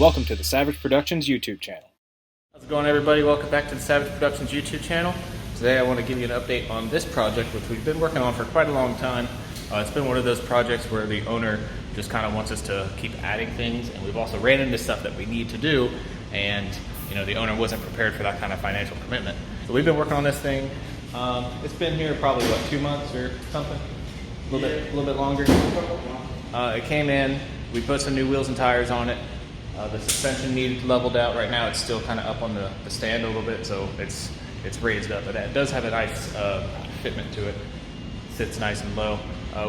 Welcome to the Savage Productions YouTube channel. How's it going, everybody? Welcome back to the Savage Productions YouTube channel. Today I want to give you an update on this project, which we've been working on for quite a long time. It's been one of those projects where the owner just kind of wants us to keep adding things, and we've also ran into stuff that we need to do, and the owner wasn't prepared for that kind of financial commitment. So we've been working on this thing. It's been here probably, 2 months or something? A little bit longer. It came in, we put some new wheels and tires on it. The suspension needed leveled out. Right now it's still kind of up on the stand a little bit, so it's raised up, but it does have a nice fitment to it. Sits nice and low.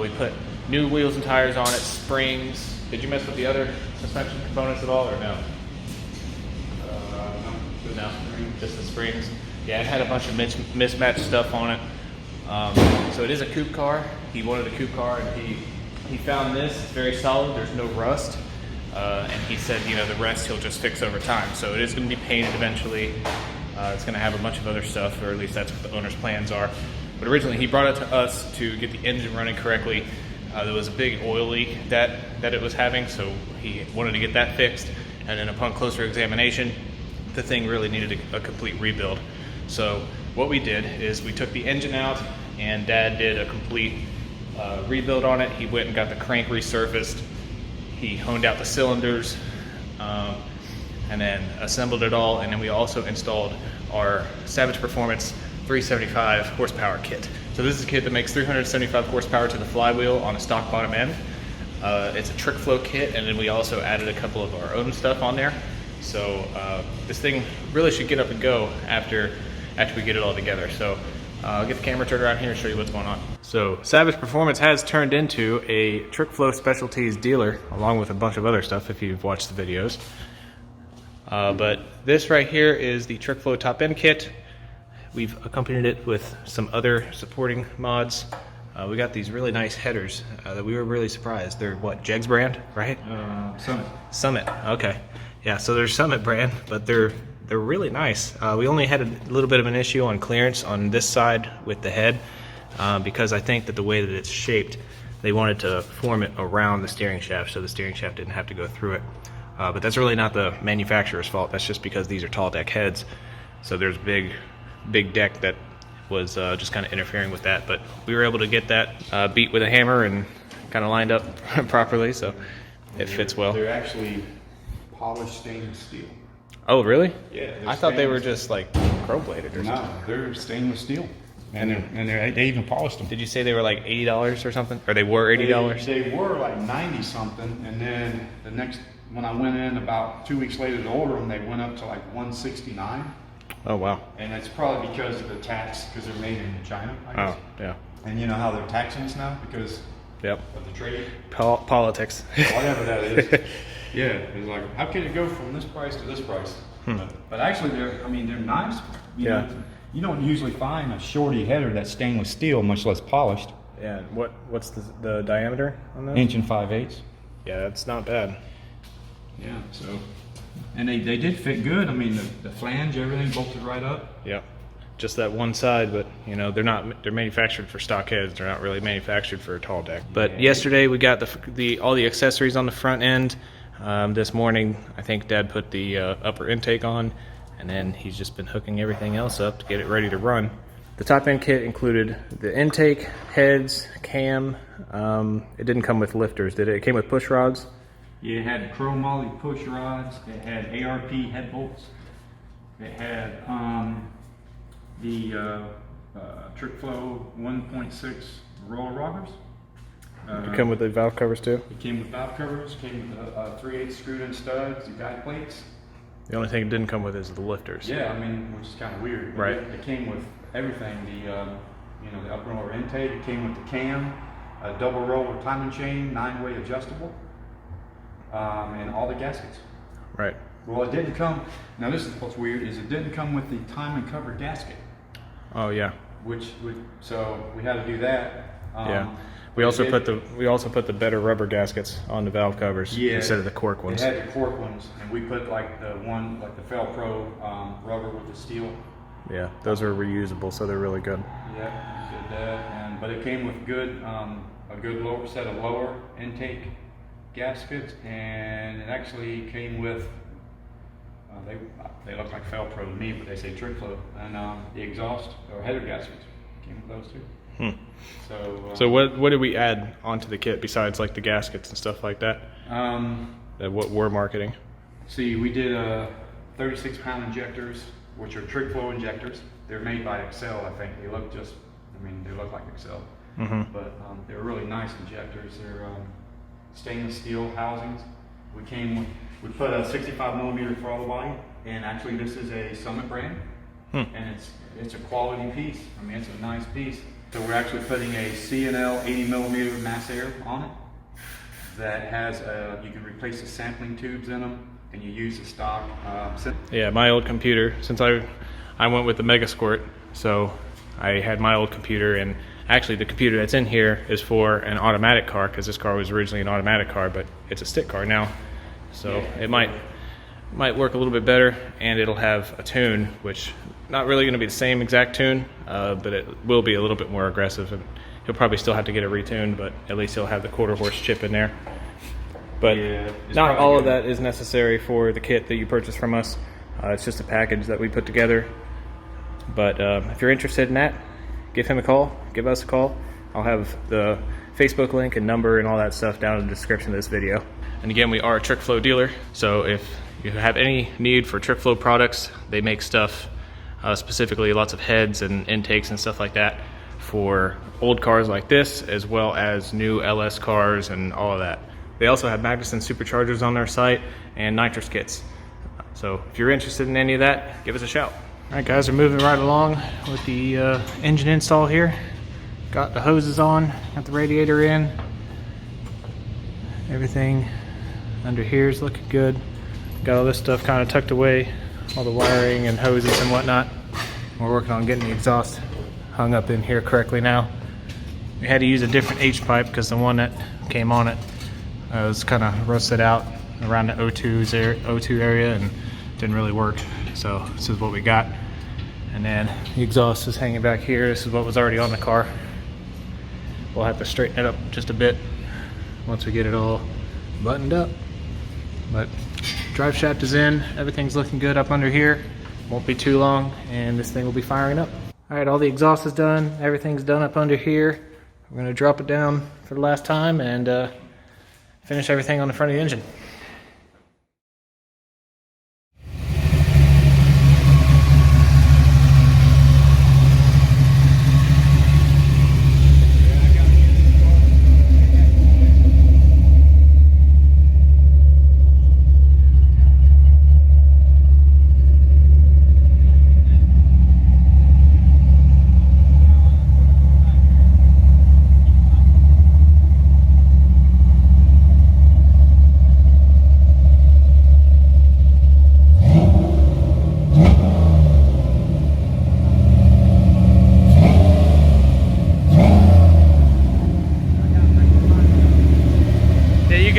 We put new wheels and tires on it, springs. Did you mess with the other suspension components at all, or no? No, just the springs. Yeah, it had a bunch of mismatched stuff on it. So it is a coupe car. He wanted a coupe car, and he found this. It's very solid. There's no rust. And he said, the rest he'll just fix over time. So it is going to be painted eventually. It's going to have a bunch of other stuff, or at least that's what the owner's plans are. But originally he brought it to us to get the engine running correctly. There was a big oil leak that it was having, so he wanted to get that fixed. And then upon closer examination, the thing really needed a complete rebuild. So what we did is we took the engine out, and Dad did a complete rebuild on it. He went and got the crank resurfaced. He honed out the cylinders, and then assembled it all, and then we also installed our Savage Performance 375 horsepower kit. So this is a kit that makes 375 horsepower to the flywheel on a stock bottom end. It's a trick flow kit, and then we also added a couple of our own stuff on there. So this thing really should get up and go after we get it all together. So I'll get the camera turned around here and show you what's going on. So Savage Performance has turned into a Trick Flow Specialties dealer, along with a bunch of other stuff if you've watched the videos. But this right here is the Trick Flow top end kit. We've accompanied it with some other supporting mods. We got these really nice headers that we were really surprised. They're what, Jegs brand, right? Summit. Summit, okay. Yeah, so they're Summit brand, but they're really nice. We only had a little bit of an issue on clearance on this side with the head because I think that the way that it's shaped, they wanted to form it around the steering shaft so the steering shaft didn't have to go through it. But that's really not the manufacturer's fault. That's just because these are tall deck heads. So there's big deck that was just kind of interfering with that. But we were able to get that beat with a hammer and kind of lined up properly, so it fits well. They're actually polished stainless steel. Oh, really? Yeah. I thought they were just like chrome bladed or something. No, they're stainless steel, and they even polished them. Did you say they were like $80 or something, or they were $80? They were like 90 something, and then when I went in about 2 weeks later to order them, they went up to like 169. Oh wow. And it's probably because of the tax, because they're made in China, I guess. Oh yeah. And you know how they're taxing us now because of the trade? Politics. Whatever that is. Yeah, it's like, how can it go from this price to this price? But actually, they're nice. You know, you don't usually find a shorty header that's stainless steel, much less polished. Yeah. What's the diameter on those? 1 5/8 inches. Yeah, that's not bad. Yeah. So, and they did fit good. I mean, the flange, everything bolted right up. Yeah. Just that one side, but they're manufactured for stock heads. They're not really manufactured for a tall deck. But yesterday we got all the accessories on the front end. This morning, I think Dad put the upper intake on, and then he's just been hooking everything else up to get it ready to run. The top end kit included the intake, heads, cam. It didn't come with lifters, did it? It came with push rods. Yeah, it had chromoly push rods. It had ARP head bolts. It had the Trick Flow 1.6 roller rockers. Did it come with the valve covers too? It came with valve covers, came with 3/8 screwed in studs, the guide plates. The only thing it didn't come with is the lifters. Yeah, which is kind of weird. Right. It came with everything. The upper and lower intake. It came with the cam, a double roller timing chain, 9-way adjustable, and all the gaskets. Right. Well, it didn't come. Now this is what's weird is it didn't come with the time and cover gasket. Oh yeah. So we had to do that. Yeah. We also put the better rubber gaskets on the valve covers instead of the cork ones. It had the cork ones, and we put like the Felpro rubber with the steel. Yeah, those are reusable, so they're really good. Yeah, we did that, but it came with a good lower set of lower intake gaskets, and it actually came with, they look like Felpro to me, but they say trick flow, and the exhaust or header gaskets came with those too. So what did we add onto the kit besides like the gaskets and stuff like that? What we're marketing. See, we did 36-pound injectors, which are trick flow injectors. They're made by Excel, I think. They look just, I mean, they look like Excel, but they're really nice injectors. They're stainless steel housings. We put a 65 millimeter throttle body, and actually this is a Summit brand, and it's a quality piece. I mean, it's a nice piece. So we're actually putting a C&L 80 millimeter mass air on it that has you can replace the sampling tubes in them, and you use the stock. Yeah, my old computer, since I went with the Mega Squirt, so I had my old computer, and actually the computer that's in here is for an automatic car, because this car was originally an automatic car, but it's a stick car now. So it might work a little bit better, and it'll have a tune, which not really going to be the same exact tune, but it will be a little bit more aggressive, and he'll probably still have to get it retuned, but at least he'll have the quarter horse chip in there. But not all of that is necessary for the kit that you purchase from us. It's just a package that we put together. But if you're interested in that, give him a call, give us a call. I'll have the Facebook link and number and all that stuff down in the description of this video. And again, we are a Trick Flow dealer, so if you have any need for Trick Flow products, they make stuff, specifically lots of heads and intakes and stuff like that for old cars like this, as well as new LS cars and all of that. They also have Magnuson superchargers on their site and nitrous kits. So if you're interested in any of that, give us a shout. All right, guys, we're moving right along with the engine install here. Got the hoses on, got the radiator in. Everything under here is looking good. Got all this stuff kind of tucked away, all the wiring and hoses and whatnot. We're working on getting the exhaust hung up in here correctly now. We had to use a different H-pipe because the one that came on it was kind of rusted out around the O2 area and didn't really work. So this is what we got. And then the exhaust is hanging back here. This is what was already on the car. We'll have to straighten it up just a bit once we get it all buttoned up. But drive shaft is in, everything's looking good up under here. Won't be too long and this thing will be firing up. All right, all the exhaust is done, everything's done up under here. We're gonna drop it down for the last time and finish everything on the front of the engine.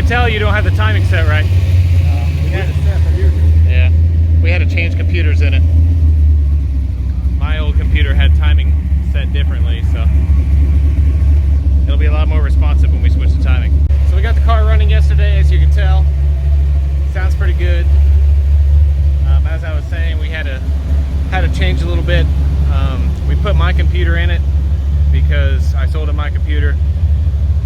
Tell you don't have the timing set right. We had it set for years. Yeah, we had to change computers in it. My old computer had timing set differently, so it'll be a lot more responsive when we switch the timing. So we got the car running yesterday, as you can tell. Sounds pretty good. As I was saying, we had to change a little bit. We put my computer in it because I sold him my computer,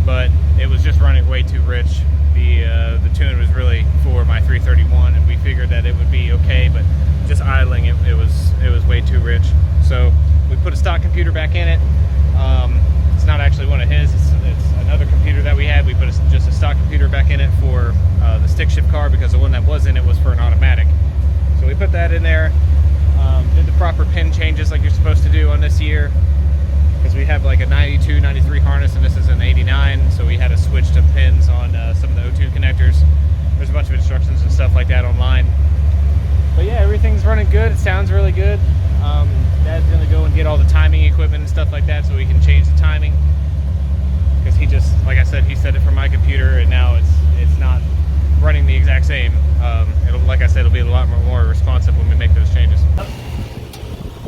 but it was just running way too rich. The tune was really for my 331, and we figured that it would be okay, but just idling it was way too rich. So we put a stock computer back in it. It's not actually one of his, it's another computer that we had. We put just a stock computer back in it for the stick shift car, because the one that was in it was for an automatic. So we put that in there, did the proper pin changes like you're supposed to do on this year, because we have like a 92, 93 harness and this is an 89, so we had to switch to pins on some of the O2 connectors. There's a bunch of instructions and stuff like that online. But yeah, everything's running good. It sounds really good. Dad's gonna go and get all the timing equipment and stuff like that so we can change the timing. Because he just, like I said, he set it from my computer and now it's not running the exact same. Like I said, it'll be a lot more responsive when we make those changes.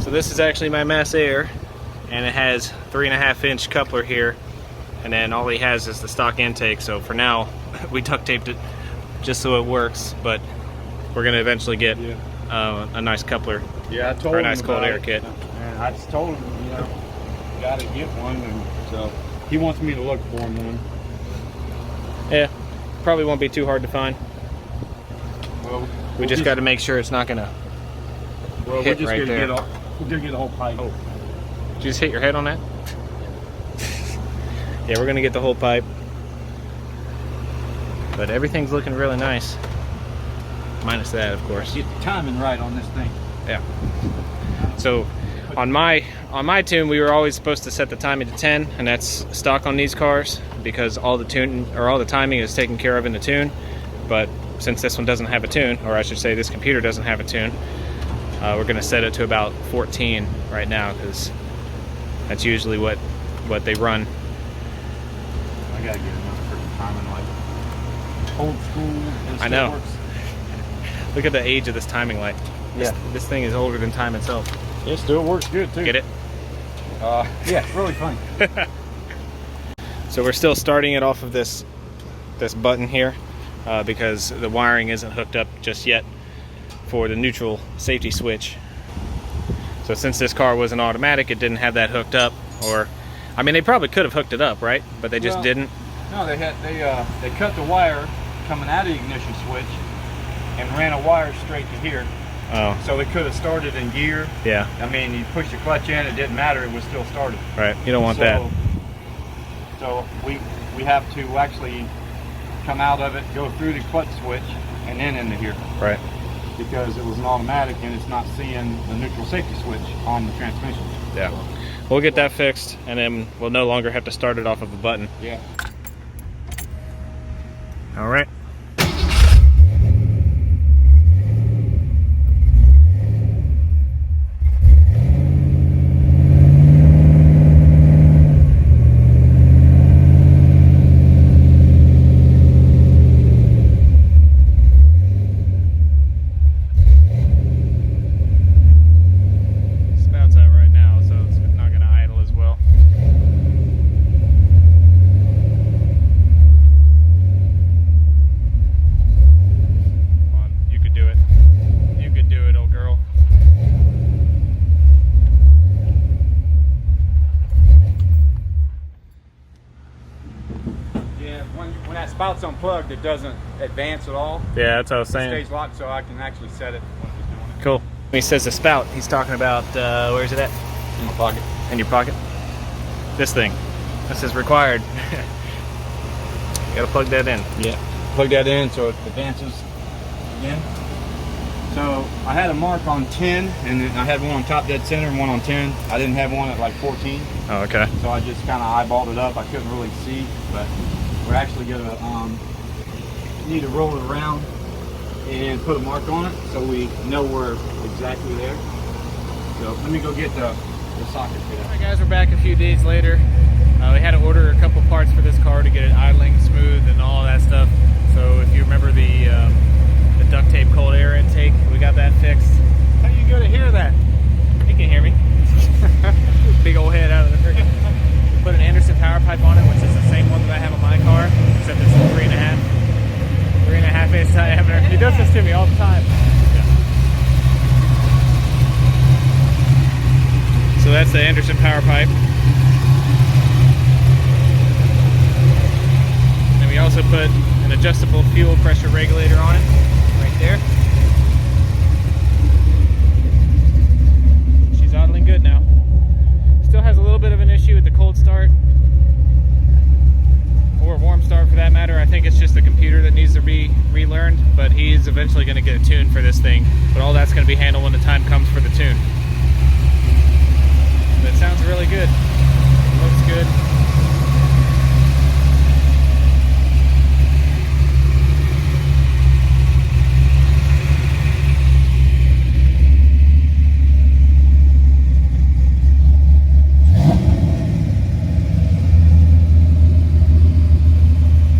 So this is actually my mass air, and it has 3.5-inch coupler here, and then all he has is the stock intake. So for now, we duct taped it just so it works, but we're gonna eventually get a nice coupler. Yeah, I told or a him nice cold about air it, kit. and I just told him, you know, you gotta get one, and so he wants me to look for him one. Yeah, probably won't be too hard to find. Well, We just got to make sure it's not gonna hit right there. We're gonna get the whole pipe. Oh, did you just hit your head on that? Yeah, we're gonna get the whole pipe, but everything's looking really nice, minus that, of course. Get the timing right on this thing. Yeah. So on my tune, we were always supposed to set the timing to 10, and that's stock on these cars because all the timing is taken care of in the tune. But since this one doesn't have a tune, or I should say this computer doesn't have a tune, we're going to set it to about 14 right now because that's usually what they run. I gotta get another freaking timing light. Old school. And I know. Works. Look at the age of this timing light. This thing is older than time itself. It still works good too. Get it? Yeah, it's really funny. So we're still starting it off of this button here because the wiring isn't hooked up just yet for the neutral safety switch. So since this car was an automatic, it didn't have that hooked up, or I mean they probably could have hooked it up, right? But they just didn't. No, they cut the wire coming out of the ignition switch and ran a wire straight to here. Oh. So it could have started in gear. Yeah. I mean, you push the clutch in, it didn't matter, it was still started. Right. You don't want that. So we have to actually come out of it, go through the clutch switch, and then into here. Right. Because it was an automatic and it's not seeing the neutral safety switch on the transmission. Yeah. We'll get that fixed, and then we'll no longer have to start it off of a button. Yeah. All right. Spout's out right now, so it's not going to idle as well. Come on, you could do it. You could do it, old girl. Yeah, when that spout's unplugged, it doesn't advance at all. Yeah, that's what I was It saying. stays locked, so I can actually set it when it's doing it. Cool. When he says the spout, he's talking about, where's it at? In my pocket. In your pocket? This thing. This is required. You gotta plug that in. Yeah. Plug that in so it advances again. So I had a mark on 10, and then I had one on top dead center and one on 10. I didn't have one at like 14, Oh, okay. so I just kind of eyeballed it up. I couldn't really see, but we're actually gonna need to roll it around and put a mark on it so we know we're exactly there. So let me go get the socket for that. Alright guys, we're back a few days later. We had to order a couple parts for this car to get it idling smooth and all that stuff. So if you remember the duct tape cold air intake, we got that fixed. How are you going to hear that? You can hear me. Big old head out of the freaking. We put an Anderson power pipe on it, which is the same one that I have on my car, except it's 3.5 inch diameter. He does this to me all the time. So that's the Anderson power pipe. And we also put an adjustable fuel pressure regulator on it, right there. She's idling good now. Still has a little bit of an issue with the cold start, or warm start for that matter. I think it's just the computer that needs to be relearned, but he's eventually going to get a tune for this thing. But all that's going to be handled when the time comes for the tune. But it sounds really good. It looks good.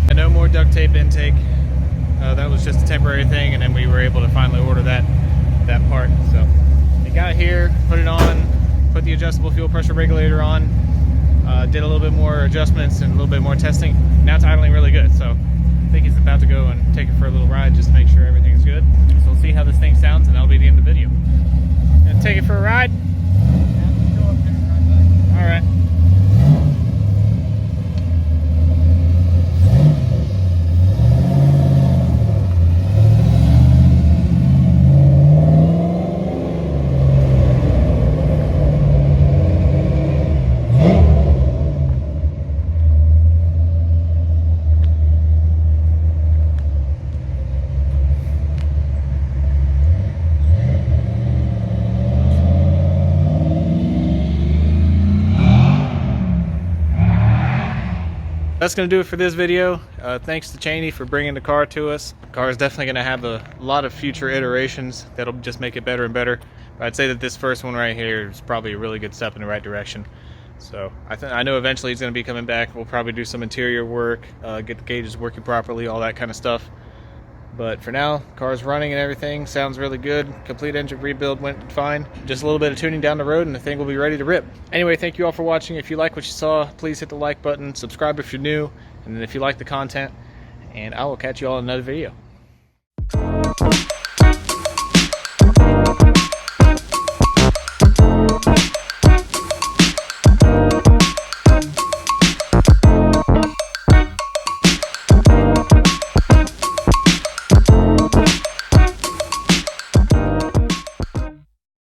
And no more duct tape intake. That was just a temporary thing, and then we were able to finally order that part. So we got here, put it on, put the adjustable fuel pressure regulator on, did a little bit more adjustments and a little bit more testing. Now it's idling really good, so I think he's about to go and take it for a little ride just to make sure everything's good. So we'll see how this thing sounds, and that'll be the end of the video. Gonna take it for a ride? Yeah, let's go up there and ride back. All right. That's going to do it for this video. Thanks to Cheney for bringing the car to us. The car is definitely going to have a lot of future iterations that'll just make it better and better. But I'd say that this first one right here is probably a really good step in the right direction. So I know eventually he's going to be coming back. We'll probably do some interior work, get the gauges working properly, all that kind of stuff. But for now, car's running and everything. Sounds really good. Complete engine rebuild went fine. Just a little bit of tuning down the road and the thing will be ready to rip. Anyway, thank you all for watching. If you like what you saw, please hit the like button. Subscribe if you're new. And then if you like the content. And I will catch you all in another video.